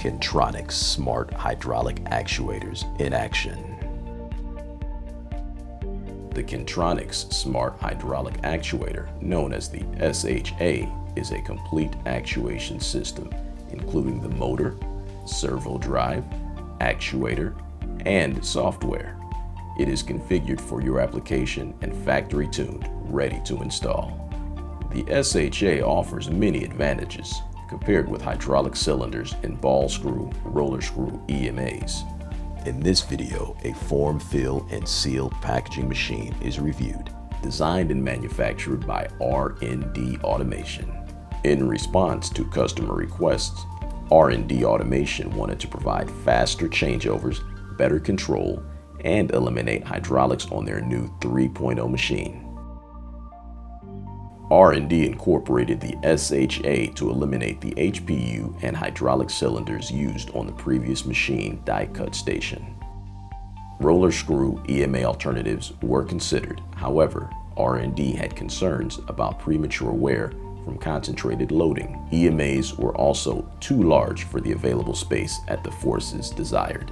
Kyntronics Smart Hydraulic Actuators in action. The Kyntronics Smart Hydraulic Actuator, known as the SHA, is a complete actuation system, including the motor, servo drive, actuator, and software. It is configured for your application and factory tuned, ready to install. The SHA offers many advantages compared with hydraulic cylinders and ball screw, roller screw EMAs. In this video, a form, fill, and seal packaging machine is reviewed, designed and manufactured by RND Automation. In response to customer requests, RND Automation wanted to provide faster changeovers, better control, and eliminate hydraulics on their new 3.0 machine. R&D incorporated the SHA to eliminate the HPU and hydraulic cylinders used on the previous machine die cut station. Roller screw EMA alternatives were considered. However, R&D had concerns about premature wear from concentrated loading. EMAs were also too large for the available space at the forces desired.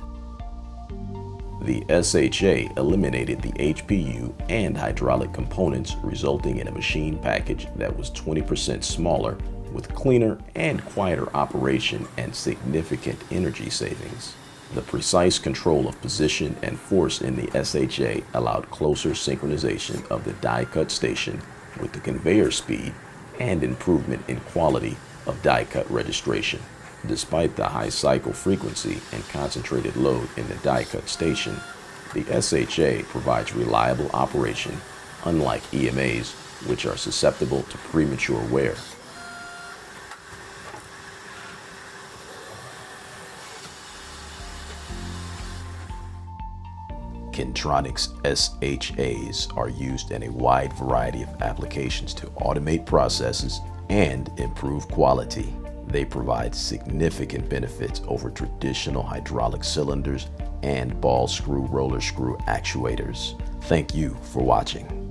The SHA eliminated the HPU and hydraulic components, resulting in a machine package that was 20% smaller with cleaner and quieter operation and significant energy savings. The precise control of position and force in the SHA allowed closer synchronization of the die cut station with the conveyor speed and improvement in quality of die cut registration. Despite the high cycle frequency and concentrated load in the die cut station, the SHA provides reliable operation, unlike EMAs, which are susceptible to premature wear. Kyntronics SHAs are used in a wide variety of applications to automate processes and improve quality. They provide significant benefits over traditional hydraulic cylinders and ball screw roller screw actuators. Thank you for watching.